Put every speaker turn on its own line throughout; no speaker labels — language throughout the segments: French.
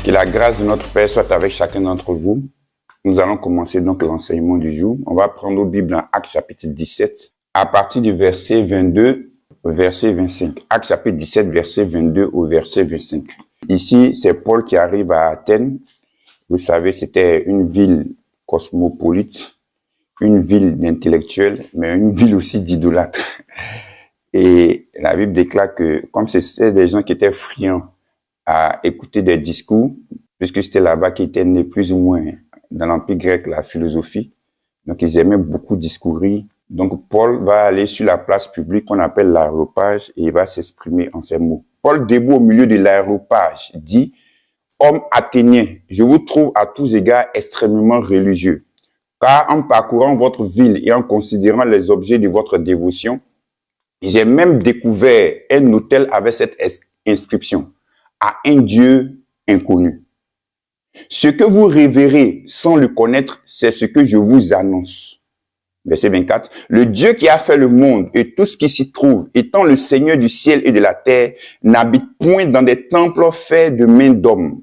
Que la grâce de notre Père soit avec chacun d'entre vous. Nous allons commencer donc l'enseignement du jour. On va prendre nos Bibles en Actes chapitre 17, à partir du verset 22 au verset 25. Actes chapitre 17, verset 22 au verset 25. Ici, c'est Paul qui arrive à Athènes. Vous savez, c'était une ville cosmopolite, une ville d'intellectuels, mais une ville aussi d'idolâtres. Et la Bible déclare que, comme c'était des gens qui étaient friands à écouter des discours, puisque c'était là-bas qu'ils né plus ou moins dans l'Empire grec, la philosophie. Donc, ils aimaient beaucoup discourir. Donc, Paul va aller sur la place publique qu'on appelle l'aréopage et il va s'exprimer en ces mots. Paul, debout au milieu de l'aréopage, dit « Hommes athéniens, je vous trouve à tous égards extrêmement religieux, car en parcourant votre ville et en considérant les objets de votre dévotion, j'ai même découvert un autel avec cette inscription à un Dieu inconnu. Ce que vous révérez sans le connaître, c'est ce que je vous annonce. » Verset 24. « Le Dieu qui a fait le monde et tout ce qui s'y trouve, étant le Seigneur du ciel et de la terre, n'habite point dans des temples faits de mains d'hommes.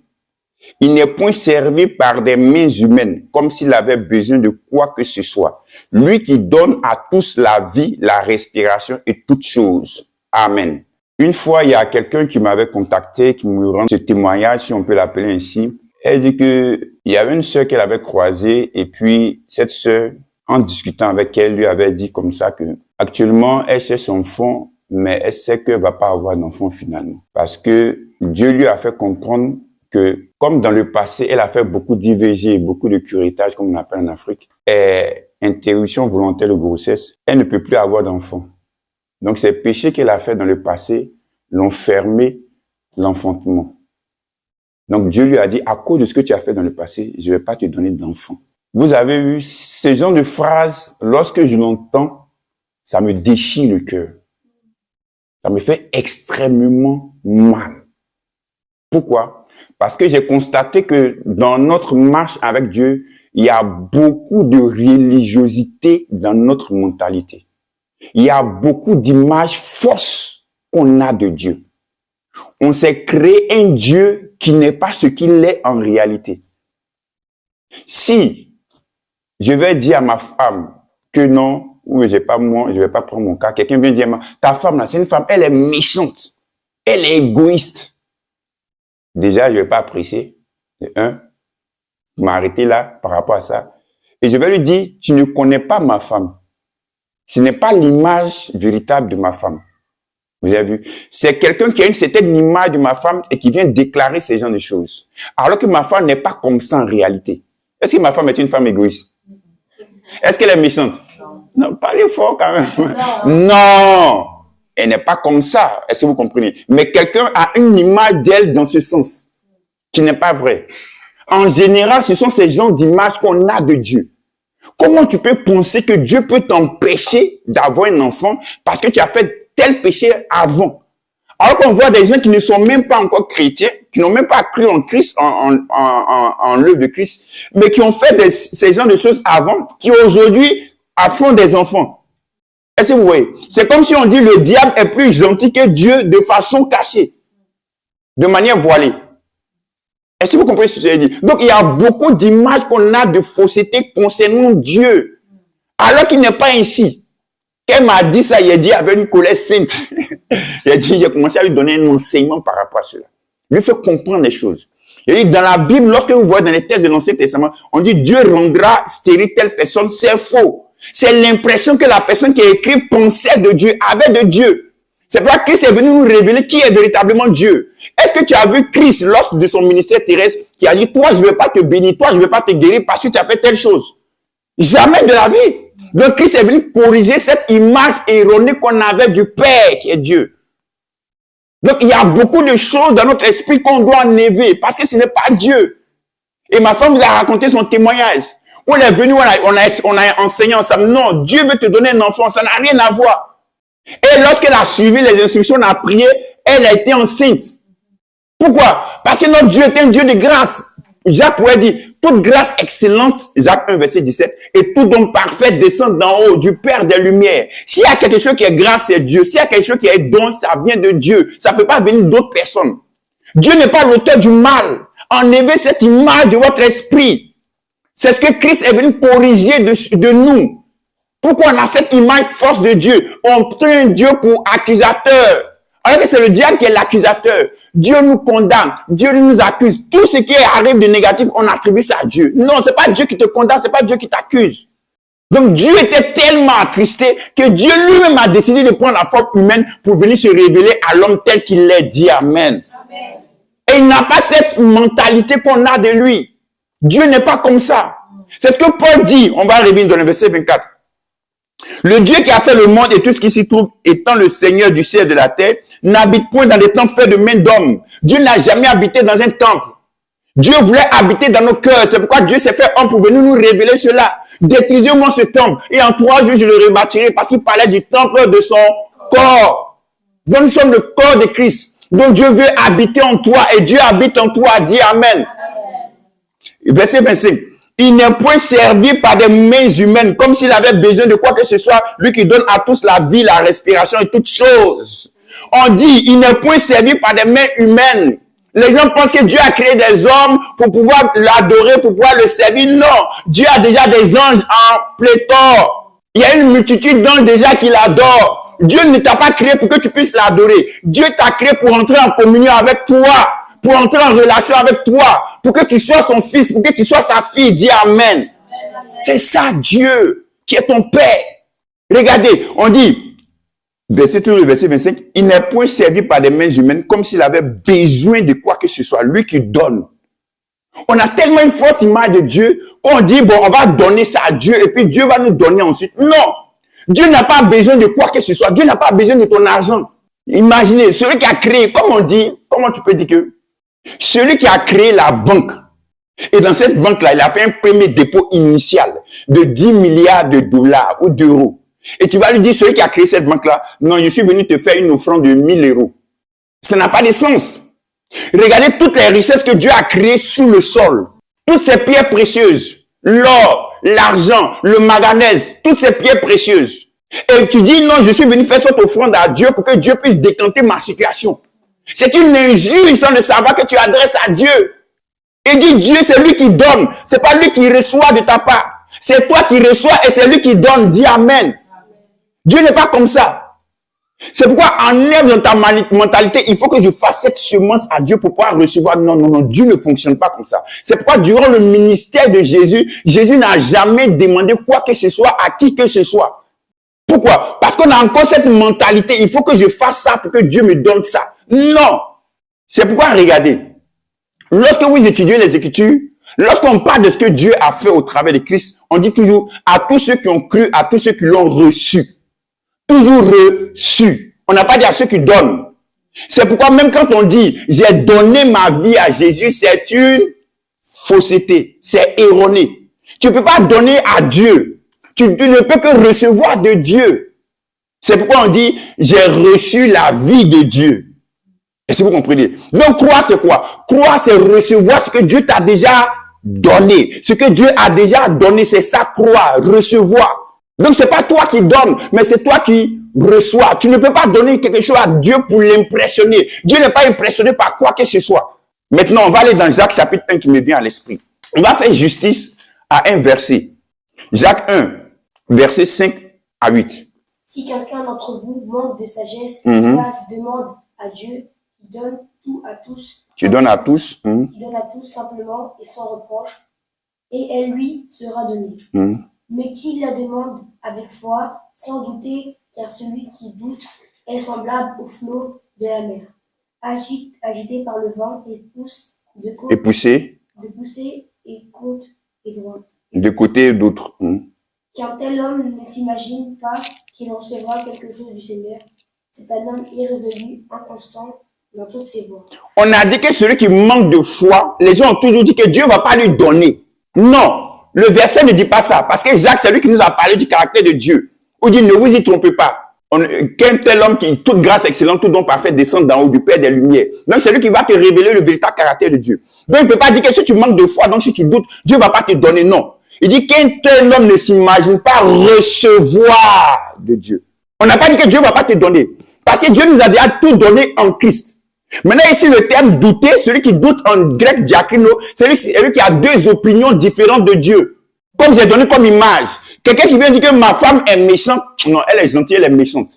Il n'est point servi par des mains humaines, comme s'il avait besoin de quoi que ce soit. Lui qui donne à tous la vie, la respiration et toutes choses. Amen. » Une fois, il y a quelqu'un qui m'avait contacté, qui me rend ce témoignage, si on peut l'appeler ainsi. Elle dit que il y avait une sœur qu'elle avait croisée et puis cette sœur, en discutant avec elle, lui avait dit comme ça que actuellement, elle cherche son enfant, mais elle sait qu'elle va pas avoir d'enfant finalement. Parce que Dieu lui a fait comprendre que, comme dans le passé, elle a fait beaucoup d'IVG, beaucoup de curettage, comme on appelle en Afrique, et interruption volontaire de grossesse, elle ne peut plus avoir d'enfant. Donc, ces péchés qu'elle a fait dans le passé l'ont fermé l'enfantement. Donc, Dieu lui a dit, à cause de ce que tu as fait dans le passé, je ne vais pas te donner d'enfant. Vous avez vu, ce genre de phrases, lorsque je l'entends, ça me déchire le cœur. Ça me fait extrêmement mal. Pourquoi? Parce que j'ai constaté que dans notre marche avec Dieu, il y a beaucoup de religiosité dans notre mentalité. Il y a beaucoup d'images fausses qu'on a de Dieu. On s'est créé un Dieu qui n'est pas ce qu'il est en réalité. Si je vais dire à ma femme que non, ou je vais pas prendre mon cas, quelqu'un vient dire, ta femme là, c'est une femme, elle est méchante, elle est égoïste. Déjà, je vais pas apprécier. M'arrêter là par rapport à ça. Et je vais lui dire, tu ne connais pas ma femme. Ce n'est pas l'image véritable de ma femme. Vous avez vu? C'est quelqu'un qui a une certaine image de ma femme et qui vient déclarer ces genres de choses. Alors que ma femme n'est pas comme ça en réalité. Est-ce que ma femme est une femme égoïste? Est-ce qu'elle est méchante? Non, parlez fort quand même. Non! Elle n'est pas comme ça. Est-ce que vous comprenez? Mais quelqu'un a une image d'elle dans ce sens, qui n'est pas vrai. En général, ce sont ces genres d'images qu'on a de Dieu. Comment tu peux penser que Dieu peut t'empêcher d'avoir un enfant parce que tu as fait tel péché avant? Alors qu'on voit des gens qui ne sont même pas encore chrétiens, qui n'ont même pas cru en Christ, en l'œuvre de Christ, mais qui ont fait ces genres de choses avant, qui aujourd'hui font des enfants. Est-ce que vous voyez? C'est comme si on dit le diable est plus gentil que Dieu de façon cachée, de manière voilée. Est-ce que vous comprenez ce que je dis? Donc, il y a beaucoup d'images qu'on a de fausseté concernant Dieu, alors qu'il n'est pas ainsi. Quand elle m'a dit ça, il a dit avec une colère sainte. J'ai commencé à lui donner un enseignement par rapport à cela. Lui fait comprendre les choses. Il dit, dans la Bible, lorsque vous voyez dans les textes de l'Ancien Testament, on dit Dieu rendra stérile telle personne, c'est faux. C'est l'impression que la personne qui a écrit pensait de Dieu, avait de Dieu. C'est pourquoi Christ est venu nous révéler qui est véritablement Dieu. Est-ce que tu as vu Christ lors de son ministère terrestre qui a dit, toi, je ne vais pas te bénir, toi, je ne vais pas te guérir parce que tu as fait telle chose? Jamais de la vie. Donc Christ est venu corriger cette image erronée qu'on avait du Père qui est Dieu. Donc il y a beaucoup de choses dans notre esprit qu'on doit enlever parce que ce n'est pas Dieu. Et ma femme vous a raconté son témoignage. Où elle est venue, on a enseigné ensemble. Non, Dieu veut te donner un enfant, ça n'a rien à voir. Et lorsqu'elle a suivi les instructions, on a prié, elle a été enceinte. Pourquoi? Parce que notre Dieu est un Dieu de grâce. Jacques pourrait dire, toute grâce excellente, Jacques 1, verset 17, et tout don parfait descend d'en haut, du Père des Lumières. S'il y a quelque chose qui est grâce, c'est Dieu. S'il y a quelque chose qui est don, ça vient de Dieu. Ça ne peut pas venir d'autres personnes. Dieu n'est pas l'auteur du mal. Enlevez cette image de votre esprit. C'est ce que Christ est venu corriger de nous. Pourquoi on a cette image force de Dieu? On prend Dieu pour accusateur. Alors que c'est le diable qui est l'accusateur. Dieu nous condamne. Dieu nous accuse. Tout ce qui arrive de négatif, on attribue ça à Dieu. Non, c'est pas Dieu qui te condamne, c'est pas Dieu qui t'accuse. Donc Dieu était tellement attristé que Dieu lui-même a décidé de prendre la forme humaine pour venir se révéler à l'homme tel qu'il l'est. Dit Amen. Amen. Et il n'a pas cette mentalité qu'on a de lui. Dieu n'est pas comme ça. C'est ce que Paul dit. On va revenir dans le verset 24. Le Dieu qui a fait le monde et tout ce qui s'y trouve, étant le Seigneur du ciel et de la terre, n'habite point dans des temples faits de mains d'hommes. Dieu n'a jamais habité dans un temple. Dieu voulait habiter dans nos cœurs. C'est pourquoi Dieu s'est fait homme pour venir nous révéler cela. Détruisez-moi ce temple et en 3 jours je le rebâtirai, parce qu'il parlait du temple de son corps. Donc nous sommes le corps de Christ. Donc Dieu veut habiter en toi et Dieu habite en toi. Dis Amen. Verset 25. Il n'est point servi par des mains humaines, comme s'il avait besoin de quoi que ce soit, lui qui donne à tous la vie, la respiration et toutes choses. On dit, il n'est point servi par des mains humaines. Les gens pensent que Dieu a créé des hommes pour pouvoir l'adorer, pour pouvoir le servir. Non, Dieu a déjà des anges en pléthore. Il y a une multitude d'anges déjà qui l'adorent. Dieu ne t'a pas créé pour que tu puisses l'adorer. Dieu t'a créé pour entrer en communion avec toi, pour entrer en relation avec toi, pour que tu sois son fils, pour que tu sois sa fille. Dis Amen. C'est ça Dieu qui est ton Père. Regardez, on dit, verset 25, il n'est point servi par des mains humaines comme s'il avait besoin de quoi que ce soit, lui qui donne. On a tellement une fausse image de Dieu qu'on dit, bon, on va donner ça à Dieu et puis Dieu va nous donner ensuite. Non, Dieu n'a pas besoin de quoi que ce soit, Dieu n'a pas besoin de ton argent. Imaginez, celui qui a créé, comme on dit, comment tu peux dire que celui qui a créé la banque, et dans cette banque-là, il a fait un premier dépôt initial de 10 milliards de dollars ou d'euros. Et tu vas lui dire, celui qui a créé cette banque-là, non, je suis venu te faire une offrande de 1000 euros. Ça n'a pas de sens. Regardez toutes les richesses que Dieu a créées sous le sol. Toutes ces pierres précieuses, l'or, l'argent, le manganèse, toutes ces pierres précieuses. Et tu dis, non, je suis venu faire cette offrande à Dieu pour que Dieu puisse décanter ma situation. C'est une injure sans le savoir que tu adresses à Dieu. Et dit, Dieu, c'est lui qui donne. C'est pas lui qui reçoit de ta part. C'est toi qui reçois et c'est lui qui donne. Dis Amen. Dieu n'est pas comme ça. C'est pourquoi enlève dans ta mentalité, il faut que je fasse cette semence à Dieu pour pouvoir recevoir. Non, non, non, Dieu ne fonctionne pas comme ça. C'est pourquoi durant le ministère de Jésus, Jésus n'a jamais demandé quoi que ce soit à qui que ce soit. Pourquoi? Parce qu'on a encore cette mentalité, il faut que je fasse ça pour que Dieu me donne ça. Non. C'est pourquoi, regardez, lorsque vous étudiez les Écritures, lorsqu'on parle de ce que Dieu a fait au travers de Christ, on dit toujours à tous ceux qui ont cru, à tous ceux qui l'ont reçu. Toujours reçu. On n'a pas dit à ceux qui donnent. C'est pourquoi même quand on dit « j'ai donné ma vie à Jésus », c'est une fausseté. C'est erroné. Tu ne peux pas donner à Dieu. Tu ne peux que recevoir de Dieu. C'est pourquoi on dit « j'ai reçu la vie de Dieu ». Est-ce que vous comprenez? Donc croire c'est quoi? Croire c'est recevoir ce que Dieu t'a déjà donné. Ce que Dieu a déjà donné, c'est ça, croire, recevoir. Donc, c'est pas toi qui donnes, mais c'est toi qui reçois. Tu ne peux pas donner quelque chose à Dieu pour l'impressionner. Dieu n'est pas impressionné par quoi que ce soit. Maintenant, on va aller dans Jacques chapitre 1 qui me vient à l'esprit. On va faire justice à un verset. Jacques 1, verset 5 à 8.
Si quelqu'un d'entre vous manque de sagesse, qui demande à Dieu, qui donne tout à tous.
Tu donnes à tous.
Qui donne à tous simplement et sans reproche, et elle lui sera donnée. Mais qui la demande avec foi, sans douter, car celui qui doute est semblable au flot de la mer, agité par le vent et pousse de côté, de pousser et côte et droite.
De côté et d'autre.
Qu'un tel homme ne s'imagine pas qu'il recevra quelque chose du Seigneur. C'est un homme irrésolu, inconstant dans toutes ses voies.
On a dit que celui qui manque de foi, les gens ont toujours dit que Dieu ne va pas lui donner. Non. Le verset ne dit pas ça, parce que Jacques, c'est lui qui nous a parlé du caractère de Dieu. Il dit, ne vous y trompez pas. Qu'un tel homme qui, toute grâce excellente, tout don parfait, descend d'en haut du Père des Lumières. Donc, c'est lui qui va te révéler le véritable caractère de Dieu. Donc, il ne peut pas dire que si tu manques de foi, donc si tu doutes, Dieu ne va pas te donner. Non. Il dit qu'un tel homme ne s'imagine pas recevoir de Dieu. On n'a pas dit que Dieu ne va pas te donner. Parce que Dieu nous a déjà tout donné en Christ. Maintenant, ici, le terme douter, celui qui doute en grec diakrino, c'est celui qui a deux opinions différentes de Dieu. Comme j'ai donné comme image. Quelqu'un qui vient dire que ma femme est méchante. Non, elle est gentille, elle est méchante.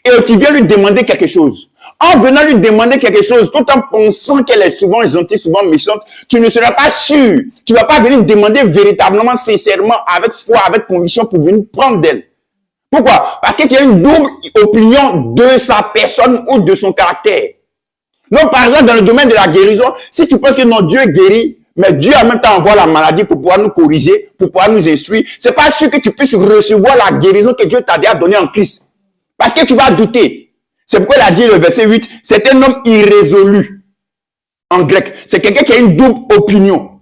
Et tu viens lui demander quelque chose. En venant lui demander quelque chose, tout en pensant qu'elle est souvent gentille, souvent méchante, tu ne seras pas sûr. Tu ne vas pas venir demander véritablement, sincèrement, avec foi, avec conviction pour venir prendre d'elle. Pourquoi? Parce que tu as une double opinion de sa personne ou de son caractère. Donc, par exemple, dans le domaine de la guérison, si tu penses que non, Dieu guérit, mais Dieu en même temps envoie la maladie pour pouvoir nous corriger, pour pouvoir nous instruire, c'est pas sûr que tu puisses recevoir la guérison que Dieu t'a déjà donnée en Christ. Parce que tu vas douter. C'est pourquoi il a dit le verset 8, c'est un homme irrésolu. En grec. C'est quelqu'un qui a une double opinion.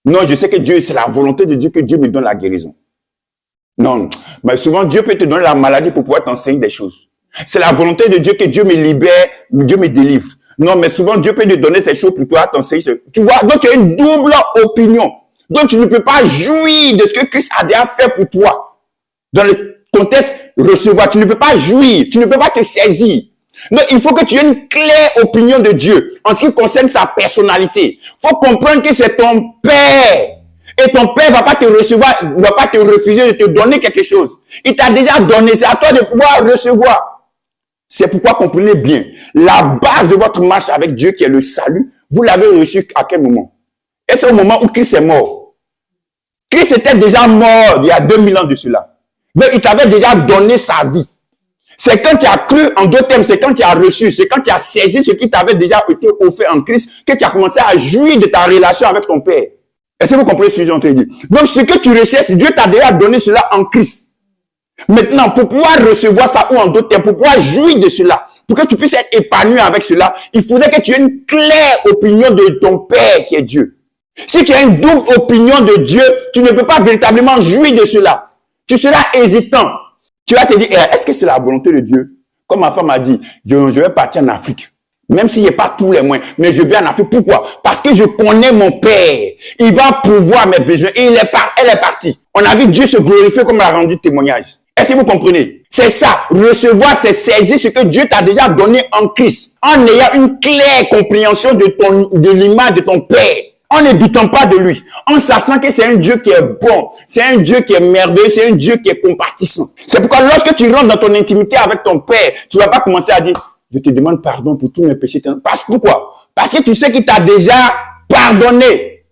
Non, je sais que Dieu, c'est la volonté de Dieu que Dieu me donne la guérison. Non, mais souvent Dieu peut te donner la maladie pour pouvoir t'enseigner des choses. C'est la volonté de Dieu que Dieu me libère, Dieu me délivre. Non, mais souvent Dieu peut te donner ces choses pour toi t'enseigner. Tu vois, donc tu as une double opinion. Donc tu ne peux pas jouir de ce que Christ a déjà fait pour toi. Dans le contexte recevoir, tu ne peux pas jouir, tu ne peux pas te saisir. Donc il faut que tu aies une claire opinion de Dieu en ce qui concerne sa personnalité. Il faut comprendre que c'est ton Père. Et ton Père va pas te recevoir, va pas te refuser de te donner quelque chose. Il t'a déjà donné, c'est à toi de pouvoir recevoir. C'est pourquoi comprenez bien, la base de votre marche avec Dieu qui est le salut, vous l'avez reçu à quel moment? Et c'est au moment où Christ est mort. Christ était déjà mort il y a 2000 ans de cela. Donc il t'avait déjà donné sa vie. C'est quand tu as cru, en deux termes, c'est quand tu as reçu, c'est quand tu as saisi ce qui t'avait déjà été offert en Christ, que tu as commencé à jouir de ta relation avec ton Père. Est-ce que vous comprenez ce que j'ai en train de dire? Donc ce que tu recherches, Dieu t'a déjà donné cela en Christ. Maintenant, pour pouvoir recevoir ça, ou en d'autres termes, pour pouvoir jouir de cela, pour que tu puisses être épanoui avec cela, il faudrait que tu aies une claire opinion de ton Père qui est Dieu. Si tu as une double opinion de Dieu, tu ne peux pas véritablement jouir de cela. Tu seras hésitant. Tu vas te dire, est-ce que c'est la volonté de Dieu? Comme ma femme a dit, je vais partir en Afrique. Même s'il n'y a pas tous les moyens, mais je vais en Afrique. Pourquoi? Parce que je connais mon Père. Il va pourvoir mes besoins. Et elle est partie. On a vu Dieu se glorifier comme il a rendu témoignage. Est-ce que vous comprenez? C'est ça. Recevoir, c'est saisir ce que Dieu t'a déjà donné en Christ. En ayant une claire compréhension de l'image de ton Père. En ne doutant pas de lui. En sachant que c'est un Dieu qui est bon. C'est un Dieu qui est merveilleux. C'est un Dieu qui est compatissant. C'est pourquoi lorsque tu rentres dans ton intimité avec ton Père, tu ne vas pas commencer à dire, je te demande pardon pour tous mes péchés. Pourquoi? Parce que tu sais qu'il t'a déjà pardonné.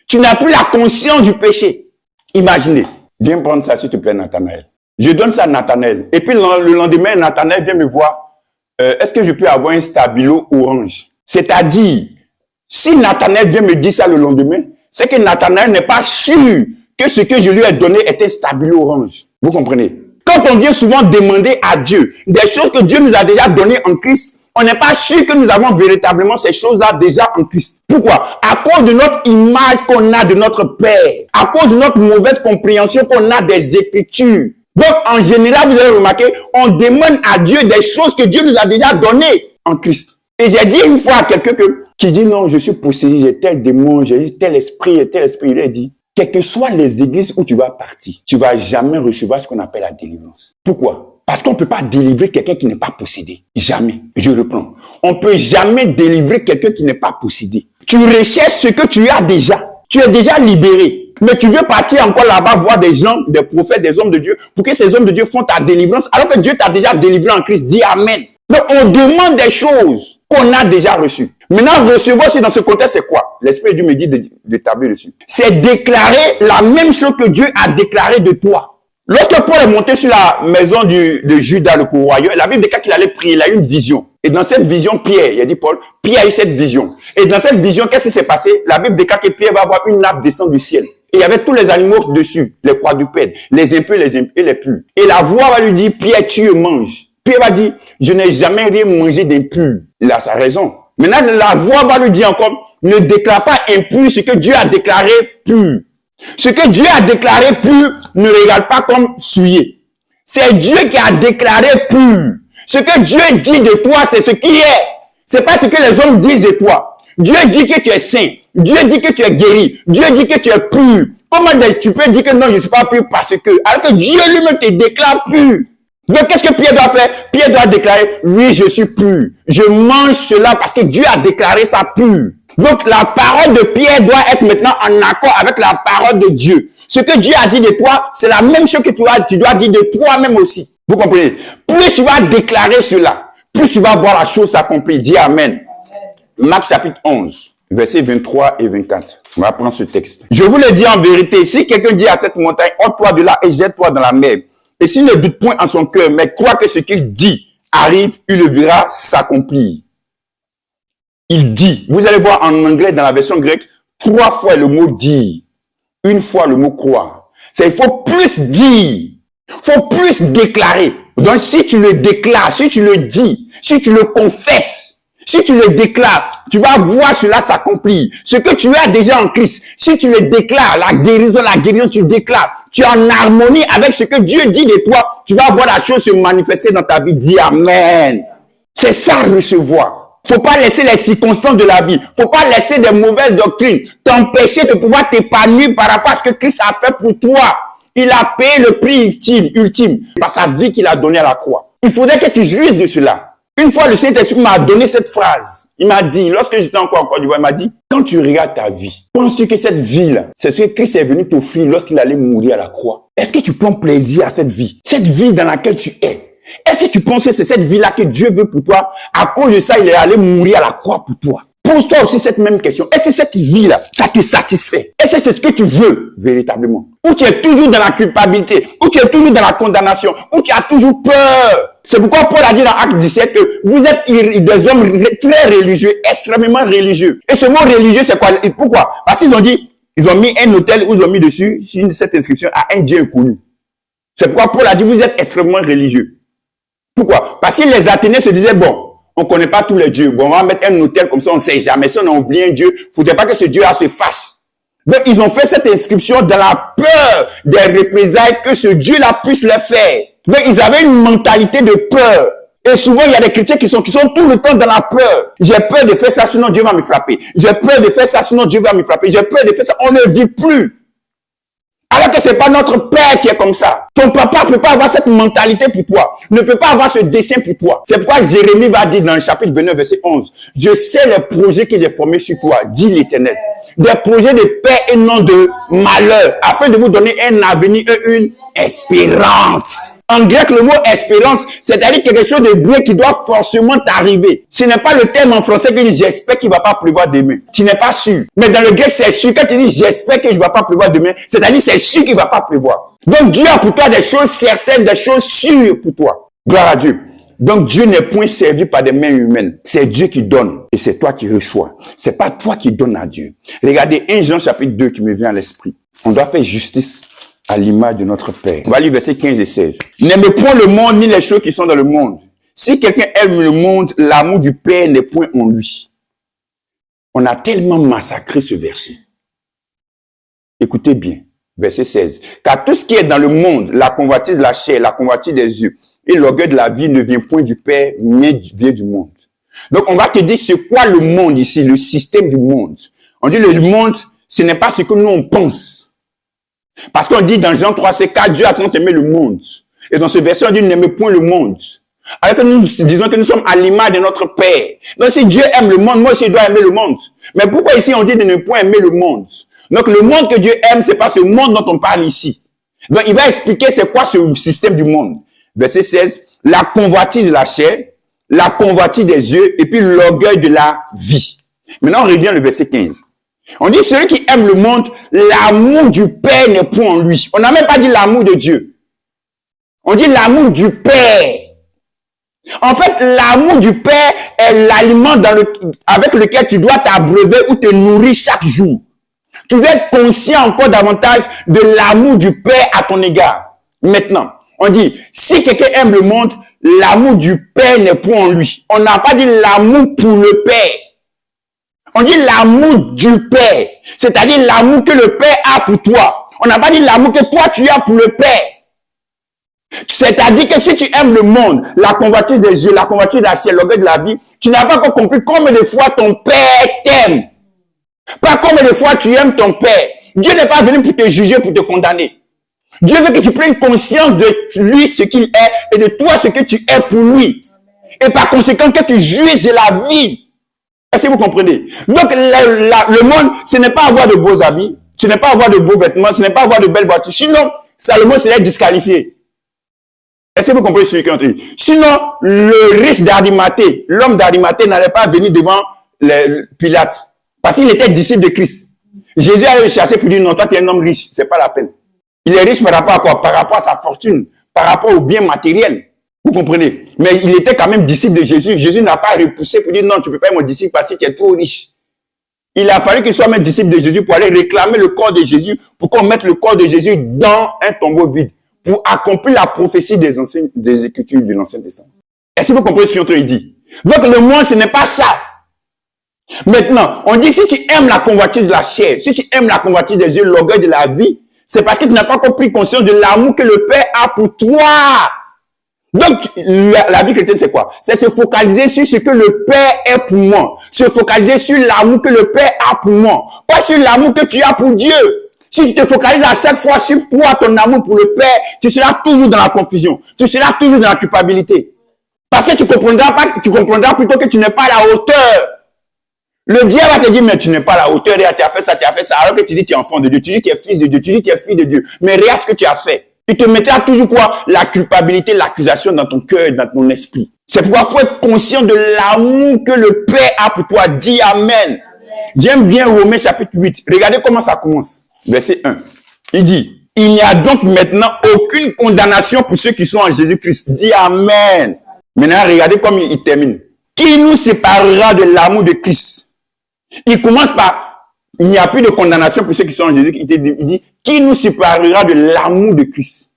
Tu n'as plus la conscience du péché. Imaginez. Viens prendre ça, s'il te plaît, Nathanaël. Je donne ça à Nathanaël. Et puis le lendemain, Nathanaël vient me voir. Est-ce que je peux avoir un stabilo orange? C'est-à-dire, si Nathanaël vient me dire ça le lendemain, c'est que Nathanaël n'est pas sûr que ce que je lui ai donné était stabilo orange. Vous comprenez? Quand on vient souvent demander à Dieu des choses que Dieu nous a déjà données en Christ, on n'est pas sûr que nous avons véritablement ces choses-là déjà en Christ. Pourquoi? À cause de notre image qu'on a de notre Père. À cause de notre mauvaise compréhension qu'on a des Écritures. Donc, en général, vous avez remarqué, on demande à Dieu des choses que Dieu nous a déjà données en Christ. Et j'ai dit une fois à quelqu'un qui dit non, je suis possédé, j'ai tel démon, j'ai tel esprit. Il a dit, quelles que soient les églises où tu vas partir, tu vas jamais recevoir ce qu'on appelle la délivrance. Pourquoi? Parce qu'on ne peut pas délivrer quelqu'un qui n'est pas possédé. Jamais. Je reprends. On ne peut jamais délivrer quelqu'un qui n'est pas possédé. Tu recherches ce que tu as déjà. Tu es déjà libéré. Mais tu veux partir encore là-bas voir des gens, des prophètes, des hommes de Dieu, pour que ces hommes de Dieu font ta délivrance, alors que Dieu t'a déjà délivré en Christ. Dis Amen. Donc, on demande des choses qu'on a déjà reçues. Maintenant, recevoir aussi dans ce contexte, c'est quoi? L'Esprit de Dieu me dit d'établir dessus. C'est déclarer la même chose que Dieu a déclaré de toi. Lorsque Paul est monté sur la maison de Judas, le courroyeur, la Bible déclare qu'il allait prier, il a eu une vision. Et dans cette vision, Pierre, il a dit Paul, Pierre a eu cette vision. Et dans cette vision, qu'est-ce qui s'est passé? La Bible déclare que Pierre va avoir une nappe descendre du ciel. Et il y avait tous les animaux dessus, les quadrupèdes, les impurs, et les purs. Et la voix va lui dire, Pierre, tu manges. Pierre va dire, je n'ai jamais rien mangé d'impur. Il a sa raison. Maintenant, la voix va lui dire encore, ne déclare pas impur ce que Dieu a déclaré pur. Ce que Dieu a déclaré pur, ne regarde pas comme souillé. C'est Dieu qui a déclaré pur. Ce que Dieu dit de toi, c'est ce qui est. C'est pas ce que les hommes disent de toi. Dieu dit que tu es saint. Dieu dit que tu es guéri. Dieu dit que tu es pur. Comment tu peux dire que non, je ne suis pas pur parce que, alors que Dieu lui-même te déclare pur. Donc, qu'est-ce que Pierre doit faire? Pierre doit déclarer, oui, je suis pur. Je mange cela parce que Dieu a déclaré ça pur. Donc, la parole de Pierre doit être maintenant en accord avec la parole de Dieu. Ce que Dieu a dit de toi, c'est la même chose que tu dois dire de toi-même aussi. Vous comprenez? Plus tu vas déclarer cela, plus tu vas voir la chose s'accomplir. Dis Amen. Marc chapitre 11, versets 23 et 24. On va prendre ce texte. Je vous le dis en vérité, si quelqu'un dit à cette montagne, ôte-toi de là et jette-toi dans la mer, et s'il ne doute point en son cœur, mais croit que ce qu'il dit arrive, il le verra s'accomplir. Il dit, vous allez voir en anglais, dans la version grecque, 3 fois le mot dire, 1 fois le mot croire. Il faut plus dire, il faut plus déclarer. Donc si tu le déclares, si tu le dis, si tu le confesses, si tu le déclares, tu vas voir cela s'accomplir. Ce que tu as déjà en Christ, si tu le déclares, la guérison, tu déclares, tu es en harmonie avec ce que Dieu dit de toi, tu vas voir la chose se manifester dans ta vie. Dis Amen. C'est ça, recevoir. Faut pas laisser les circonstances de la vie, faut pas laisser des mauvaises doctrines t'empêcher de pouvoir t'épanouir par rapport à ce que Christ a fait pour toi. Il a payé le prix ultime par sa vie qu'il a donnée à la croix. Il faudrait que tu jouisses de cela. Une fois, le Saint-Esprit m'a donné cette phrase. Il m'a dit, lorsque j'étais encore en Côte d'Ivoire, il m'a dit, quand tu regardes ta vie, penses-tu que cette vie-là, c'est ce que Christ est venu t'offrir lorsqu'il allait mourir à la croix? Est-ce que tu prends plaisir à cette vie? Cette vie dans laquelle tu es? Est-ce que tu penses que c'est cette vie-là que Dieu veut pour toi? À cause de ça, il est allé mourir à la croix pour toi. Pose-toi aussi cette même question. Est-ce que cette vie-là, ça te satisfait? Est-ce que c'est ce que tu veux véritablement? Ou tu es toujours dans la culpabilité? Ou tu es toujours dans la condamnation? Ou tu as toujours peur? C'est pourquoi Paul a dit dans Acte 17 que vous êtes des hommes très religieux, extrêmement religieux. Et ce mot religieux, c'est quoi? Et pourquoi? Parce qu'ils ont dit, ils ont mis un hôtel où ils ont mis dessus cette inscription à un Dieu inconnu. C'est pourquoi Paul a dit, vous êtes extrêmement religieux. Pourquoi? Parce que les Athéniens se disaient, bon, on connaît pas tous les dieux. Bon, on va mettre un hôtel comme ça, on sait jamais. Si on a oublié un Dieu, faudrait pas que ce Dieu-là se fâche. Donc, ils ont fait cette inscription dans la peur des représailles que ce Dieu-là puisse le faire. Donc, ils avaient une mentalité de peur. Et souvent, il y a des chrétiens qui sont tout le temps dans la peur. J'ai peur de faire ça, sinon Dieu va me frapper. J'ai peur de faire ça, sinon Dieu va me frapper. J'ai peur de faire ça. On ne vit plus. Alors que c'est pas notre père qui est comme ça. Ton papa ne peut pas avoir cette mentalité pour toi. Ne peut pas avoir ce dessein pour toi. C'est pourquoi Jérémie va dire dans le chapitre 29, verset 11. Je sais les projets que j'ai formés sur toi, dit l'Éternel. Des projets de paix et non de malheur, afin de vous donner un avenir et une espérance. En grec, le mot espérance, c'est-à-dire quelque chose de bien qui doit forcément t'arriver. Ce n'est pas le terme en français qui dit j'espère qu'il va pas pleuvoir demain. Tu n'es pas sûr. Mais dans le grec, c'est sûr. Quand tu dis j'espère que je ne va pas pleuvoir demain, c'est-à-dire c'est sûr qu'il va pas pleuvoir. Donc Dieu a pour toi des choses certaines, des choses sûres pour toi. Gloire à Dieu. Donc Dieu n'est point servi par des mains humaines. C'est Dieu qui donne et c'est toi qui reçois. C'est pas toi qui donnes à Dieu. Regardez 1 Jean chapitre 2 qui me vient à l'esprit. On doit faire justice à l'image de notre Père. On va lire versets 15 et 16. N'aimez point le monde ni les choses qui sont dans le monde. Si quelqu'un aime le monde, l'amour du Père n'est point en lui. On a tellement massacré ce verset. Écoutez bien. Verset 16. Car tout ce qui est dans le monde, la convoitise de la chair, la convoitise des yeux et l'orgueil de la vie ne vient point du Père, mais vient du monde. Donc, on va te dire c'est quoi le monde ici, le système du monde. On dit le monde, ce n'est pas ce que nous on pense. Parce qu'on dit dans Jean 3, c'est car Dieu a tant aimé le monde. Et dans ce verset, on dit n'aimez point le monde. Alors que nous disons que nous sommes à l'image de notre Père. Donc, si Dieu aime le monde, moi aussi je dois aimer le monde. Mais pourquoi ici on dit de ne point aimer le monde? Donc, le monde que Dieu aime, c'est pas ce monde dont on parle ici. Donc, il va expliquer c'est quoi ce système du monde. Verset 16, la convoitise de la chair, la convoitise des yeux, et puis l'orgueil de la vie. Maintenant, on revient au verset 15. On dit, celui qui aime le monde, l'amour du Père n'est point en lui. On n'a même pas dit l'amour de Dieu. On dit l'amour du Père. En fait, l'amour du Père est l'aliment avec lequel tu dois t'abreuver ou te nourrir chaque jour. Tu dois être conscient encore davantage de l'amour du Père à ton égard. Maintenant, on dit, si quelqu'un aime le monde, l'amour du Père n'est point en lui. On n'a pas dit l'amour pour le Père. On dit l'amour du Père. C'est-à-dire l'amour que le Père a pour toi. On n'a pas dit l'amour que toi tu as pour le Père. C'est-à-dire que si tu aimes le monde, la convoitise des yeux, la convoitise de la chair, l'orgueil de la vie, tu n'as pas encore compris combien de fois ton Père t'aime. Pas combien de fois tu aimes ton Père. Dieu n'est pas venu pour te juger, pour te condamner. Dieu veut que tu prennes conscience de lui, ce qu'il est, et de toi, ce que tu es pour lui. Et par conséquent, que tu jouisses de la vie. Est-ce que vous comprenez? Donc, le monde, ce n'est pas avoir de beaux habits, ce n'est pas avoir de beaux vêtements, ce n'est pas avoir de belles voitures. Sinon, Salomon serait disqualifié. Est-ce que vous comprenez ce que je dis? Sinon, le riche d'Arimathée, l'homme d'Arimathée n'allait pas venir devant Pilate. Parce qu'il était disciple de Christ. Jésus allait le chercher pour dire, non, toi tu es un homme riche, c'est pas la peine. Il est riche par rapport à quoi? Par rapport à sa fortune, par rapport aux biens matériels. Vous comprenez? Mais il était quand même disciple de Jésus. Jésus n'a pas repoussé pour dire, non, tu peux pas être mon disciple parce que tu es trop riche. Il a fallu qu'il soit même disciple de Jésus pour aller réclamer le corps de Jésus, pour qu'on mette le corps de Jésus dans un tombeau vide, pour accomplir la prophétie des Écritures de l'Ancien Testament. Est-ce que vous comprenez ce qu'on te dit? Donc le monde, ce n'est pas ça. Maintenant, on dit, si tu aimes la convoitise de la chair, si tu aimes la convoitise des yeux, l'orgueil de la vie, c'est parce que tu n'as pas encore pris conscience de l'amour que le Père a pour toi. Donc, la vie chrétienne, c'est quoi? C'est se focaliser sur ce que le Père est pour moi. Se focaliser sur l'amour que le Père a pour moi. Pas sur l'amour que tu as pour Dieu. Si tu te focalises à chaque fois sur toi, ton amour pour le Père, tu seras toujours dans la confusion. Tu seras toujours dans la culpabilité. Parce que tu comprendras plutôt que tu n'es pas à la hauteur. Le diable va te dire, mais tu n'es pas à la hauteur, tu as fait ça, alors que tu dis que tu es enfant de Dieu, tu dis que tu es fils de Dieu, tu dis que tu es fille de Dieu. Mais regarde ce que tu as fait. Il te mettra toujours quoi? La culpabilité, l'accusation dans ton cœur, dans ton esprit. C'est pourquoi il faut être conscient de l'amour que le Père a pour toi. Dis Amen. J'aime bien Romains chapitre 8. Regardez comment ça commence. Verset 1. Il dit, il n'y a donc maintenant aucune condamnation pour ceux qui sont en Jésus-Christ. Dis Amen. Maintenant, regardez comme il termine. Qui nous séparera de l'amour de Christ? Il commence par, il n'y a plus de condamnation pour ceux qui sont en Jésus. Il dit, qui nous séparera de l'amour de Christ?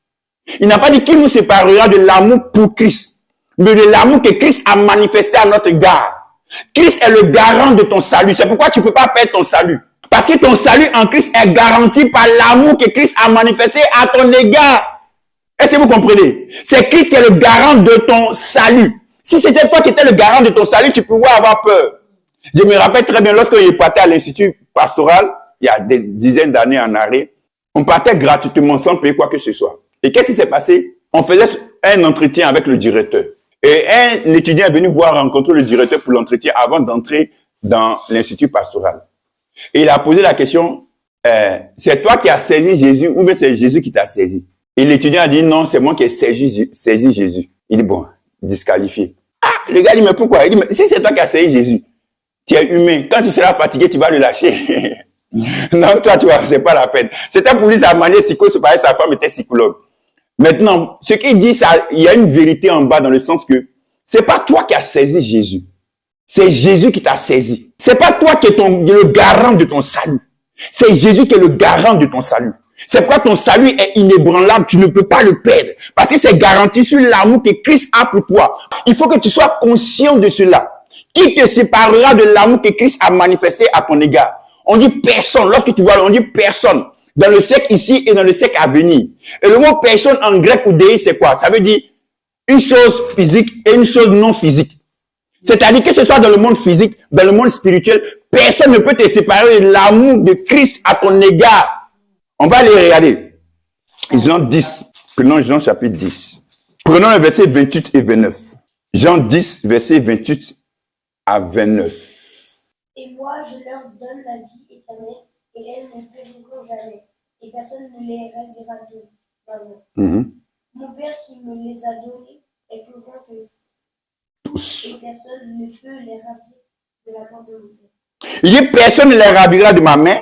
Il n'a pas dit qui nous séparera de l'amour pour Christ, mais de l'amour que Christ a manifesté à notre égard. Christ est le garant de ton salut. C'est pourquoi tu ne peux pas perdre ton salut. Parce que ton salut en Christ est garanti par l'amour que Christ a manifesté à ton égard. Est-ce que vous comprenez? C'est Christ qui est le garant de ton salut. Si c'était toi qui étais le garant de ton salut, tu pouvais avoir peur. Je me rappelle très bien lorsque je partais à l'institut pastoral, il y a des dizaines d'années en arrière, on partait gratuitement sans payer quoi que ce soit. Et qu'est-ce qui s'est passé? On faisait un entretien avec le directeur. Et un étudiant est venu rencontrer le directeur pour l'entretien avant d'entrer dans l'institut pastoral. Et il a posé la question, c'est toi qui as saisi Jésus ou bien c'est Jésus qui t'a saisi? Et l'étudiant a dit, non, c'est moi qui ai saisi Jésus. Il dit, bon, disqualifié. Ah, le gars dit, mais pourquoi? Il dit, mais si c'est toi qui as saisi Jésus, tu es humain. Quand tu seras fatigué, tu vas le lâcher. Non, toi, tu vois, c'est pas la peine. C'était pour lui sa manière psycho, c'est pareil, sa femme était psychologue. Maintenant, ce qu'il dit, ça, il y a une vérité en bas dans le sens que c'est pas toi qui as saisi Jésus. C'est Jésus qui t'a saisi. C'est pas toi qui es le garant de ton salut. C'est Jésus qui est le garant de ton salut. C'est pourquoi ton salut est inébranlable. Tu ne peux pas le perdre. Parce que c'est garanti sur l'amour que Christ a pour toi. Il faut que tu sois conscient de cela. Qui te séparera de l'amour que Christ a manifesté à ton égard? On dit personne. Lorsque tu vois, on dit personne. Dans le siècle ici et dans le siècle à venir. Et le mot personne en grec ou déi, c'est quoi? Ça veut dire une chose physique et une chose non physique. C'est-à-dire que ce soit dans le monde physique, dans le monde spirituel, personne ne peut te séparer de l'amour de Christ à ton égard. On va aller regarder. Jean 10. Prenons Jean chapitre 10. Prenons les versets 28 et 29. Jean 10, versets 28 à 29.
Et moi, je leur donne la vie éternelle, et elles ne périront jamais, et personne ne les ravira de ma main. Mon Père qui me les a donnés est plus grand que tous. Et personne ne peut les ravir de la main de mon Père.
Il dit, personne ne les ravira de ma main,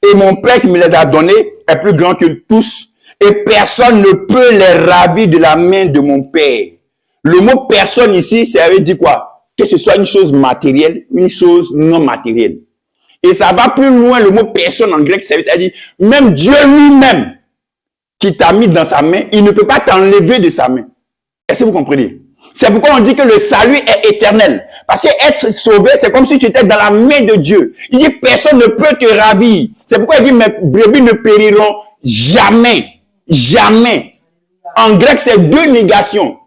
et mon Père qui me les a donnés est plus grand que tous, et personne ne peut les ravir de la main de mon Père. Le mot personne ici, ça veut dire quoi? Que ce soit une chose matérielle, une chose non matérielle. Et ça va plus loin, le mot personne en grec, ça veut dire même Dieu lui-même qui t'a mis dans sa main, il ne peut pas t'enlever de sa main. Est-ce que vous comprenez? C'est pourquoi on dit que le salut est éternel. Parce que être sauvé, c'est comme si tu étais dans la main de Dieu. Il dit personne ne peut te ravir. C'est pourquoi il dit mes brebis ne périront jamais. Jamais. En grec, c'est deux négations.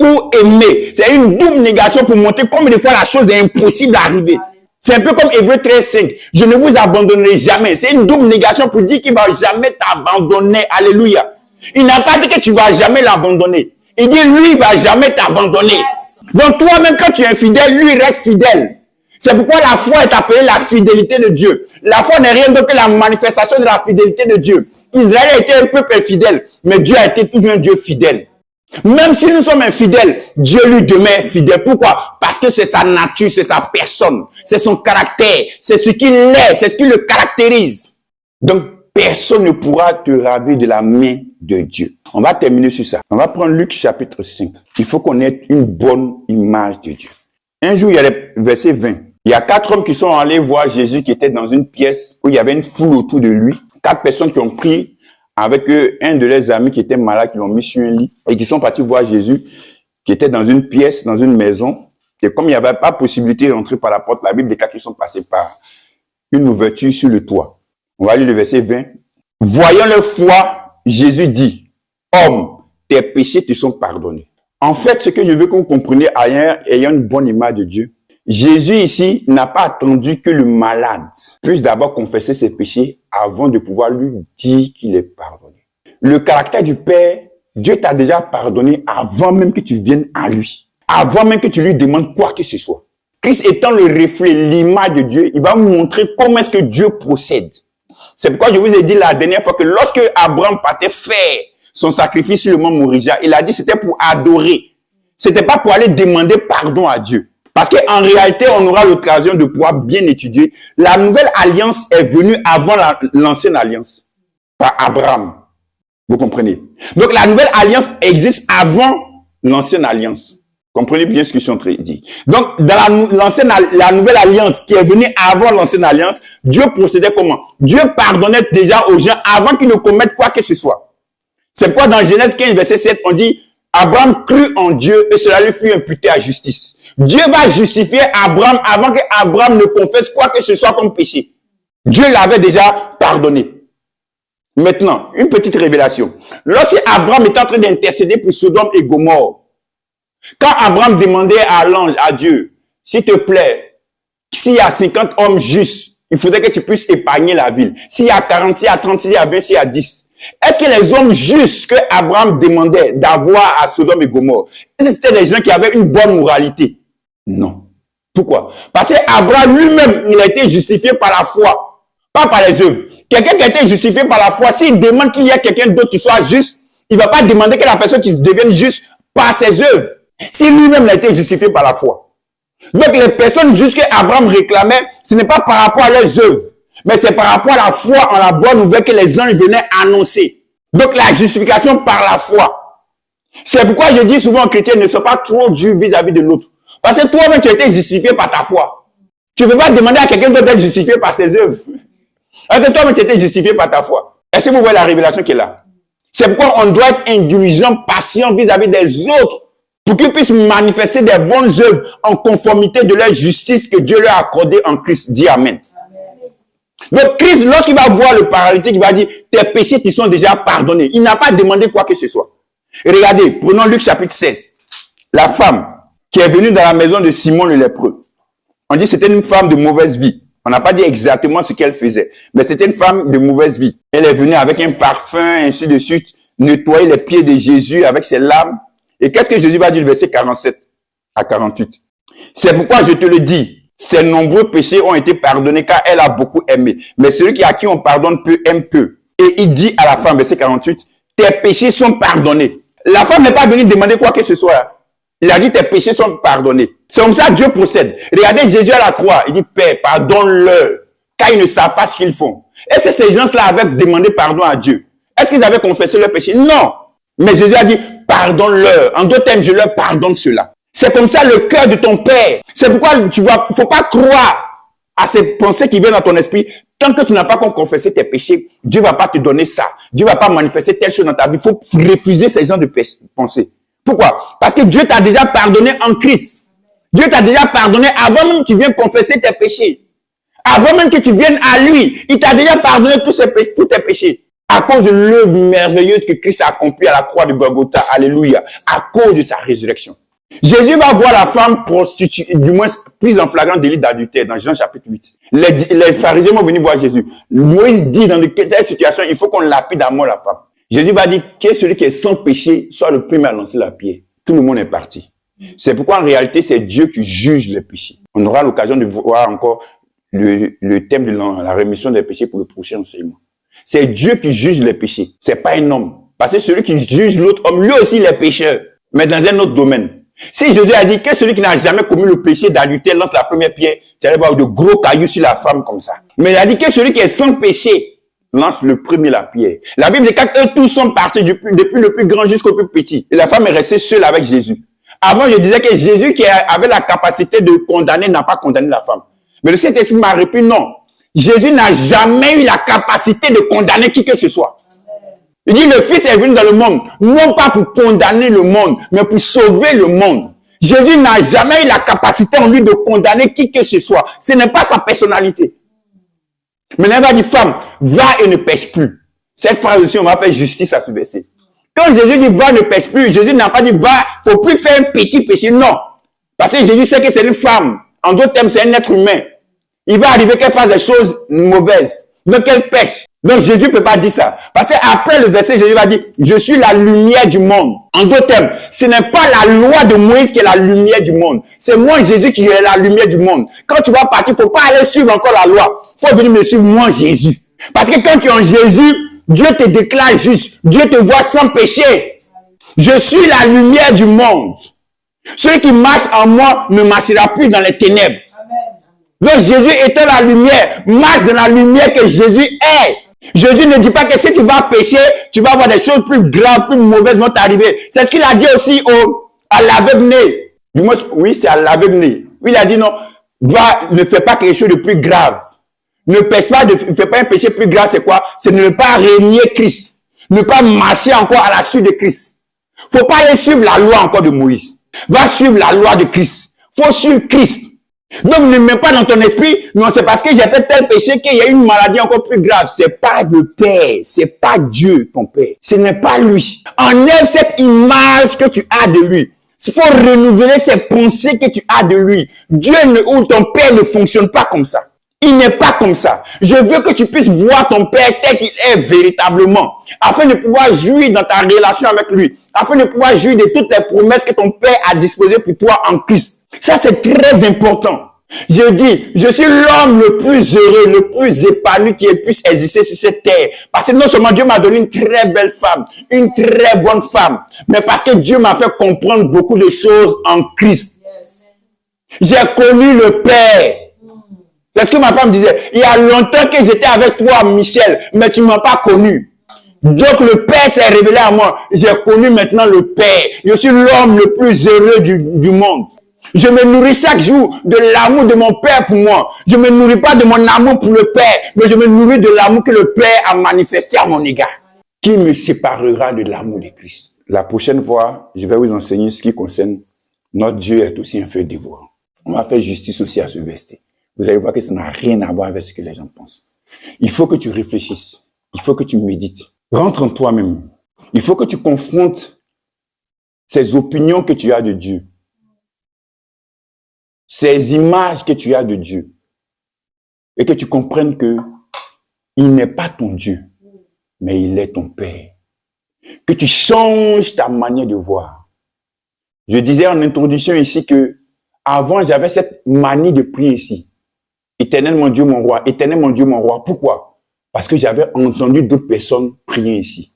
Ou aimer. C'est une double négation pour montrer combien de fois la chose est impossible d'arriver. C'est un peu comme Hébreux 13:5. Je ne vous abandonnerai jamais. C'est une double négation pour dire qu'il ne va jamais t'abandonner. Alléluia. Il n'a pas dit que tu ne vas jamais l'abandonner. Il dit, lui, il ne va jamais t'abandonner. Donc, toi-même, quand tu es infidèle, lui, il reste fidèle. C'est pourquoi la foi est appelée la fidélité de Dieu. La foi n'est rien d'autre que la manifestation de la fidélité de Dieu. Israël a été un peuple infidèle, mais Dieu a été toujours un Dieu fidèle. Même si nous sommes infidèles, Dieu lui demeure fidèle. Pourquoi? Parce que c'est sa nature, c'est sa personne, c'est son caractère, c'est ce qu'il est, c'est ce qui le caractérise. Donc, personne ne pourra te raver de la main de Dieu. On va terminer sur ça. On va prendre Luc chapitre 5. Il faut qu'on ait une bonne image de Dieu. Un jour, il y a le verset 20. Il y a 4 hommes qui sont allés voir Jésus qui était dans une pièce où il y avait une foule autour de lui. 4 personnes qui ont pris avec eux un de leurs amis qui était malade, qui l'ont mis sur un lit et qui sont partis voir Jésus qui était dans une pièce, dans une maison. Et comme il n'y avait pas possibilité d'entrer par la porte, la Bible déclare qu'ils sont passés par une ouverture sur le toit. On va lire le verset 20. Voyant leur foi, Jésus dit, « Homme, tes péchés te sont pardonnés. » En fait, ce que je veux que vous compreniez ayant une bonne image de Dieu, Jésus ici n'a pas attendu que le malade puisse d'abord confesser ses péchés avant de pouvoir lui dire qu'il est pardonné. Le caractère du Père, Dieu t'a déjà pardonné avant même que tu viennes à lui. Avant même que tu lui demandes quoi que ce soit. Christ étant le reflet, l'image de Dieu, il va vous montrer comment est-ce que Dieu procède. C'est pourquoi je vous ai dit la dernière fois que lorsque Abraham partait faire son sacrifice sur le mont Moriah, il a dit c'était pour adorer. C'était pas pour aller demander pardon à Dieu. Parce qu'en réalité, on aura l'occasion de pouvoir bien étudier. La nouvelle alliance est venue avant l'ancienne alliance. Par Abraham. Vous comprenez? Donc la nouvelle alliance existe avant l'ancienne alliance. Comprenez bien ce que je suis en train de dire. Donc dans la nouvelle alliance qui est venue avant l'ancienne alliance, Dieu procédait comment? Dieu pardonnait déjà aux gens avant qu'ils ne commettent quoi que ce soit. C'est pourquoi dans Genèse 15, verset 7, on dit Abraham crut en Dieu et cela lui fut imputé à justice. Dieu va justifier Abraham avant que Abraham ne confesse quoi que ce soit comme péché. Dieu l'avait déjà pardonné. Maintenant, une petite révélation. Lorsque Abraham était en train d'intercéder pour Sodome et Gomorrhe, quand Abraham demandait à l'ange, à Dieu, s'il te plaît, s'il y a 50 hommes justes, il faudrait que tu puisses épargner la ville. S'il y a 40, s'il y a 30, s'il y a 20, s'il y a 10. Est-ce que les hommes justes que Abraham demandait d'avoir à Sodome et Gomorrhe, est-ce que c'était des gens qui avaient une bonne moralité? Non. Pourquoi? Parce que Abraham lui-même, il a été justifié par la foi, pas par les œuvres. Quelqu'un qui a été justifié par la foi, s'il demande qu'il y ait quelqu'un d'autre qui soit juste, il ne va pas demander que la personne qui devienne juste par ses œuvres. Si lui-même a été justifié par la foi. Donc les personnes justes que Abraham réclamait, ce n'est pas par rapport à leurs œuvres, mais c'est par rapport à la foi en la bonne nouvelle que les anges venaient annoncer. Donc la justification par la foi. C'est pourquoi je dis souvent aux chrétiens, ne sois pas trop dur vis-à-vis de l'autre. Parce que toi-même, tu as été justifié par ta foi. Tu ne peux pas demander à quelqu'un d'autre d'être justifié par ses œuvres. Parce que toi-même, tu as été justifié par ta foi. Est-ce que vous voyez la révélation qui est là? C'est pourquoi on doit être indulgent, patient vis-à-vis des autres pour qu'ils puissent manifester des bonnes œuvres en conformité de leur justice que Dieu leur a accordée en Christ. Dis Amen. Donc Christ, lorsqu'il va voir le paralytique, il va dire, tes péchés qui sont déjà pardonnés. Il n'a pas demandé quoi que ce soit. Et regardez, prenons Luc chapitre 16. La femme qui est venue dans la maison de Simon le lépreux. On dit que c'était une femme de mauvaise vie. On n'a pas dit exactement ce qu'elle faisait, mais c'était une femme de mauvaise vie. Elle est venue avec un parfum, ainsi de suite, nettoyer les pieds de Jésus avec ses larmes. Et qu'est-ce que Jésus va dire, verset 47 à 48? C'est pourquoi je te le dis, ses nombreux péchés ont été pardonnés car elle a beaucoup aimé. Mais celui à qui on pardonne peu, aime peu. Et il dit à la femme, verset 48, tes péchés sont pardonnés. La femme n'est pas venue demander quoi que ce soit. Il a dit, tes péchés sont pardonnés. C'est comme ça que Dieu procède. Regardez Jésus à la croix. Il dit, Père, pardonne-leur, car ils ne savent pas ce qu'ils font. Est-ce que ces gens-là avaient demandé pardon à Dieu? Est-ce qu'ils avaient confessé leurs péchés? Non. Mais Jésus a dit, pardonne-leur. En d'autres termes, je leur pardonne cela. C'est comme ça le cœur de ton Père. C'est pourquoi tu vois, faut pas croire à ces pensées qui viennent dans ton esprit. Tant que tu n'as pas confessé tes péchés, Dieu va pas te donner ça. Dieu va pas manifester telle chose dans ta vie. Il faut refuser ces genres de pensées. Pourquoi? Parce que Dieu t'a déjà pardonné en Christ. Dieu t'a déjà pardonné avant même que tu viennes confesser tes péchés. Avant même que tu viennes à lui, il t'a déjà pardonné tous tes péchés. À cause de l'œuvre merveilleuse que Christ a accomplie à la croix de Golgotha. Alléluia. À cause de sa résurrection. Jésus va voir la femme prostituée, du moins prise en flagrant délit d'adultère dans Jean chapitre 8. Les pharisiens vont venir voir Jésus. Moïse dit dans de telles situations, il faut qu'on lapide à mort la femme. Jésus va dire que celui qui est sans péché soit le premier à lancer la pierre. Tout le monde est parti. C'est pourquoi en réalité, c'est Dieu qui juge les péchés. On aura l'occasion de voir encore le thème de la rémission des péchés pour le prochain enseignement. C'est Dieu qui juge les péchés. C'est pas un homme. Parce que celui qui juge l'autre homme, lui aussi il est pécheur, mais dans un autre domaine. Si Jésus a dit que celui qui n'a jamais commis le péché d'adultère lance la première pierre, tu allais voir de gros cailloux sur la femme comme ça. Mais il a dit que celui qui est sans péché lance le premier la pierre. La Bible dit qu'eux tous sont partis depuis le plus grand jusqu'au plus petit. Et la femme est restée seule avec Jésus. Avant, je disais que Jésus qui avait la capacité de condamner n'a pas condamné la femme. Mais le Saint-Esprit m'a répondu non. Jésus n'a jamais eu la capacité de condamner qui que ce soit. Il dit, le Fils est venu dans le monde, non pas pour condamner le monde, mais pour sauver le monde. Jésus n'a jamais eu la capacité en lui de condamner qui que ce soit. Ce n'est pas sa personnalité. Maintenant, il va dire, femme, va et ne pêche plus. Cette phrase aussi, on va faire justice à ce verset. Quand Jésus dit, va, ne pêche plus, Jésus n'a pas dit, va, faut plus faire un petit péché. Non. Parce que Jésus sait que c'est une femme. En d'autres termes, c'est un être humain. Il va arriver qu'elle fasse des choses mauvaises. Donc, elle pêche. Donc, Jésus peut pas dire ça. Parce qu'après le verset, Jésus va dire, je suis la lumière du monde. En d'autres termes, ce n'est pas la loi de Moïse qui est la lumière du monde. C'est moi, Jésus, qui est la lumière du monde. Quand tu vas partir, faut pas aller suivre encore la loi. Faut venir me suivre, moi, Jésus. Parce que quand tu es en Jésus, Dieu te déclare juste. Dieu te voit sans péché. Je suis la lumière du monde. Celui qui marche en moi ne marchera plus dans les ténèbres. Donc Jésus étant la lumière, marche dans la lumière que Jésus est. Jésus ne dit pas que si tu vas pécher, tu vas avoir des choses plus graves, plus mauvaises vont t'arriver. C'est ce qu'il a dit aussi à l'aveugle-né. Du moins, oui, c'est à l'aveugle-né. Oui, il a dit non, ne fais pas quelque chose de plus grave. Ne pêche pas, ne fais pas un péché plus grave, c'est quoi? C'est ne pas régner Christ. Ne pas marcher encore à la suite de Christ. Faut pas aller suivre la loi encore de Moïse. Va suivre la loi de Christ. Faut suivre Christ. Donc, ne mets pas dans ton esprit, non, c'est parce que j'ai fait tel péché qu'il y a une maladie encore plus grave. C'est pas le Père, c'est pas Dieu, ton Père. Ce n'est pas lui. Enlève cette image que tu as de lui. Il faut renouveler ces pensées que tu as de lui. Dieu ou ton Père ne fonctionne pas comme ça. Il n'est pas comme ça. Je veux que tu puisses voir ton Père tel qu'il est véritablement, afin de pouvoir jouir dans ta relation avec lui, afin de pouvoir jouir de toutes les promesses que ton Père a disposées pour toi en Christ. Ça, c'est très important. Je dis, je suis l'homme le plus heureux, le plus épanoui qui puisse exister sur cette terre. Parce que non seulement Dieu m'a donné une très belle femme, une très bonne femme, mais parce que Dieu m'a fait comprendre beaucoup de choses en Christ. J'ai connu le Père. C'est ce que ma femme disait. Il y a longtemps que j'étais avec toi, Michel, mais tu ne m'as pas connu. Donc le Père s'est révélé à moi. J'ai connu maintenant le Père. Je suis l'homme le plus heureux du monde. Je me nourris chaque jour de l'amour de mon Père pour moi. Je me nourris pas de mon amour pour le Père, mais je me nourris de l'amour que le Père a manifesté à mon égard. Qui me séparera de l'amour de Christ? La prochaine fois, je vais vous enseigner ce qui concerne notre Dieu est aussi un feu dévorant. On va faire justice aussi à ce verset. Vous allez voir que ça n'a rien à voir avec ce que les gens pensent. Il faut que tu réfléchisses. Il faut que tu médites. Rentre en toi-même. Il faut que tu confrontes ces opinions que tu as de Dieu. Ces images que tu as de Dieu. Et que tu comprennes que il n'est pas ton Dieu, mais il est ton Père. Que tu changes ta manière de voir. Je disais en introduction ici que avant j'avais cette manie de prier ici. Éternel mon Dieu, mon roi. Éternel mon Dieu, mon roi. Pourquoi? Parce que j'avais entendu d'autres personnes prier ici.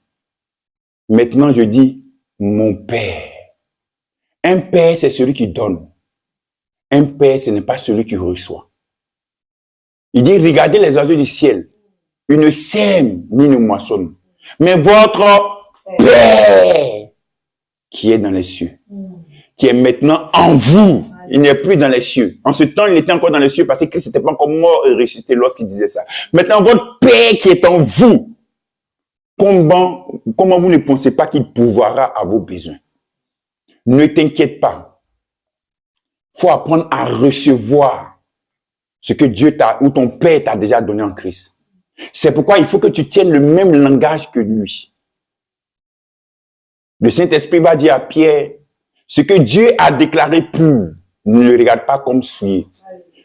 Maintenant, je dis, mon Père. Un Père, c'est celui qui donne. Un Père, ce n'est pas celui qui reçoit. Il dit, regardez les oiseaux du ciel. Ils ne sèment ni ne moissonnent. Mais votre Père, qui est dans les cieux, qui est maintenant en vous, il n'est plus dans les cieux. En ce temps, il était encore dans les cieux parce que Christ n'était pas encore mort et ressuscité lorsqu'il disait ça. Maintenant, votre Père qui est en vous, comment vous ne pensez pas qu'il pourvoira à vos besoins? Ne t'inquiète pas. Faut apprendre à recevoir ce que Dieu t'a, ou ton Père t'a déjà donné en Christ. C'est pourquoi il faut que tu tiennes le même langage que lui. Le Saint-Esprit va dire à Pierre, ce que Dieu a déclaré pur, ne le regarde pas comme souillé.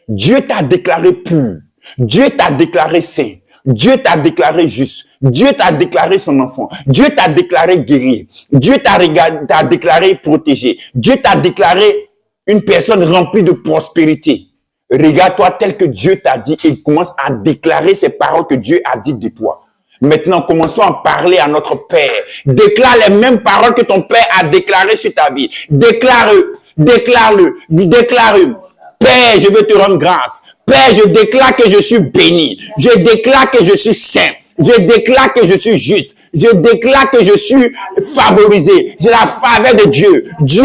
Dieu t'a déclaré pur. Dieu t'a déclaré saint. Dieu t'a déclaré juste. Dieu t'a déclaré son enfant. Dieu t'a déclaré guéri. Dieu t'a déclaré protégé. Dieu t'a déclaré une personne remplie de prospérité. Regarde-toi tel que Dieu t'a dit et commence à déclarer ces paroles que Dieu a dites de toi. Maintenant, commençons à parler à notre Père. Déclare les mêmes paroles que ton Père a déclarées sur ta vie. Déclare-le, déclare-le, déclare-le. Père, je veux te rendre grâce. Père, je déclare que je suis béni. Je déclare que je suis saint. Je déclare que je suis juste. Je déclare que je suis favorisé. J'ai la faveur de Dieu. Dieu,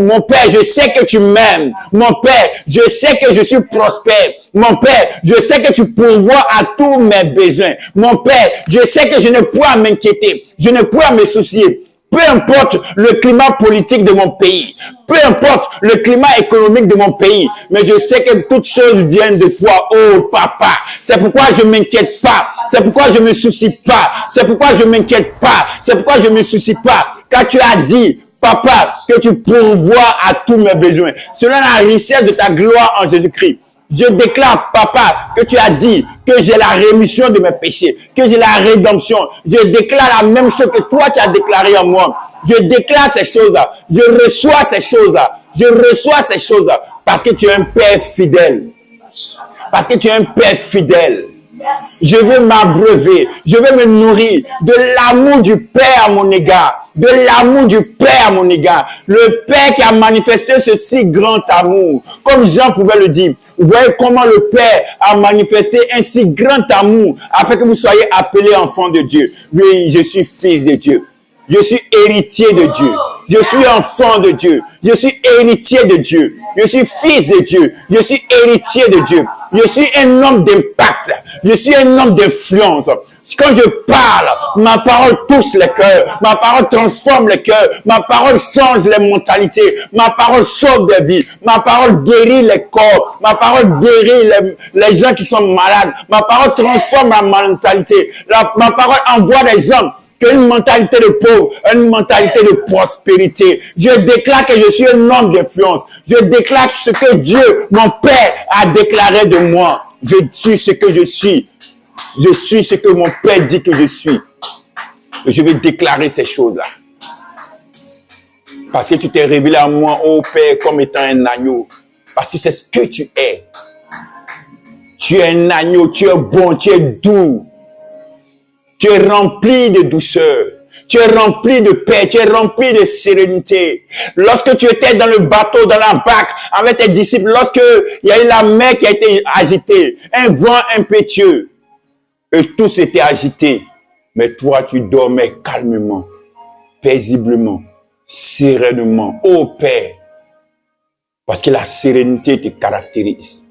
mon Père, je sais que tu m'aimes. Mon Père, je sais que je suis prospère. Mon Père, je sais que tu pourvois à tous mes besoins. Mon Père, je sais que je ne pourrai m'inquiéter. Je ne pourrai me soucier. Peu importe le climat politique de mon pays, peu importe le climat économique de mon pays, mais je sais que toutes choses viennent de toi, oh papa. C'est pourquoi je ne m'inquiète pas, c'est pourquoi je ne me soucie pas, c'est pourquoi je ne m'inquiète pas, c'est pourquoi je ne me soucie pas. Car tu as dit, papa, que tu pourvois à tous mes besoins, selon la richesse de ta gloire en Jésus-Christ. Je déclare, papa, que tu as dit que j'ai la rémission de mes péchés, que j'ai la rédemption. Je déclare la même chose que toi tu as déclaré en moi. Je déclare ces choses-là. Je reçois ces choses-là. Je reçois ces choses-là. Parce que tu es un Père fidèle. Parce que tu es un Père fidèle. Je veux m'abreuver. Je veux me nourrir de l'amour du Père à mon égard. De l'amour du Père à mon égard. Le Père qui a manifesté ce si grand amour. Comme Jean pouvait le dire. Vous voyez comment le Père a manifesté un si grand amour afin que vous soyez appelés enfants de Dieu. Oui, je suis fils de Dieu. Je suis héritier de Dieu. Je suis enfant de Dieu. Je suis héritier de Dieu. Je suis fils de Dieu. Je suis héritier de Dieu. Je suis un homme d'impact. Je suis un homme d'influence. Quand je parle, ma parole touche les cœurs. Ma parole transforme les cœurs. Ma parole change les mentalités. Ma parole sauve des vies. Ma parole guérit les corps. Ma parole guérit les gens qui sont malades. Ma parole transforme la mentalité. Ma parole envoie des gens qui ont une mentalité de pauvre, une mentalité de prospérité. Je déclare que je suis un homme d'influence. Je déclare ce que Dieu, mon Père, a déclaré de moi. Je suis ce que je suis. Je suis ce que mon Père dit que je suis. Et je vais déclarer ces choses-là. Parce que tu t'es révélé à moi, ô Père, comme étant un agneau. Parce que c'est ce que tu es. Tu es un agneau, tu es bon, tu es doux. Tu es rempli de douceur. Tu es rempli de paix. Tu es rempli de sérénité. Lorsque tu étais dans le bateau, dans la barque, avec tes disciples, lorsque il y a eu la mer qui a été agitée, un vent impétueux, et tout s'était agité. Mais toi, tu dormais calmement, paisiblement, sereinement. Ô Père, parce que la sérénité te caractérise.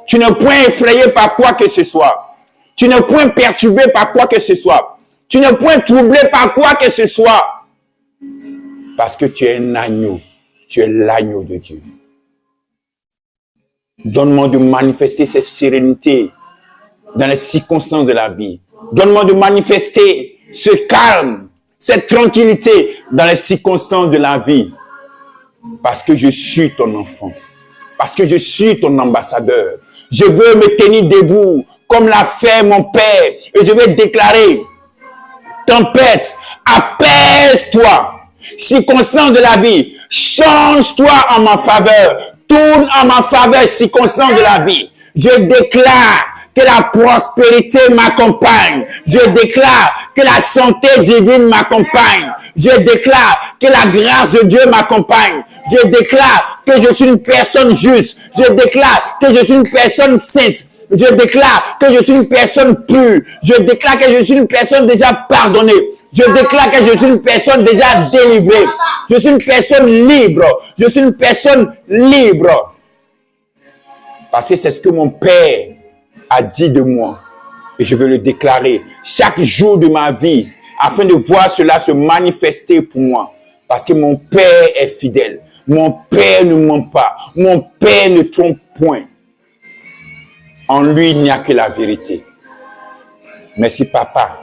Tu n'es point effrayé par quoi que ce soit. Tu n'es point perturbé par quoi que ce soit. Tu n'es point troublé par quoi que ce soit. Parce que tu es un agneau. Tu es l'agneau de Dieu. Donne-moi de manifester cette sérénité dans les circonstances de la vie. Donne-moi de manifester ce calme, cette tranquillité dans les circonstances de la vie. Parce que je suis ton enfant. Parce que je suis ton ambassadeur. Je veux me tenir debout comme l'a fait mon Père. Et je vais déclarer, tempête, apaise-toi. Circonstances de la vie, change-toi en ma faveur. Tourne en ma faveur, circonstances de la vie. Je déclare que la prospérité m'accompagne. Je déclare que la santé divine m'accompagne. Je déclare que la grâce de Dieu m'accompagne. Je déclare que je suis une personne juste. Je déclare que je suis une personne sainte. Je déclare que je suis une personne pure. Je déclare que je suis une personne déjà pardonnée. Je déclare que je suis une personne déjà délivrée. Je suis une personne libre. Je suis une personne libre. Parce que c'est ce que mon Père a dit de moi. Et je veux le déclarer chaque jour de ma vie afin de voir cela se manifester pour moi. Parce que mon Père est fidèle. Mon Père ne ment pas. Mon Père ne trompe point. En lui, il n'y a que la vérité. Merci, Papa,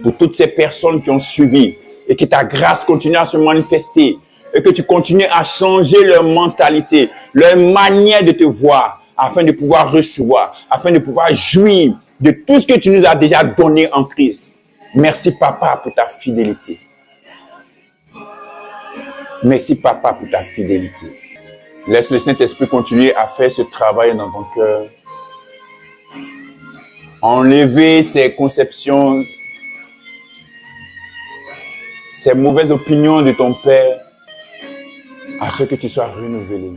pour toutes ces personnes qui ont suivi et que ta grâce continue à se manifester et que tu continues à changer leur mentalité, leur manière de te voir afin de pouvoir recevoir, afin de pouvoir jouir de tout ce que tu nous as déjà donné en Christ. Merci, Papa, pour ta fidélité. Merci, Papa, pour ta fidélité. Laisse le Saint-Esprit continuer à faire ce travail dans ton cœur. Enlever ces conceptions, ces mauvaises opinions de ton Père, à ce que tu sois renouvelé.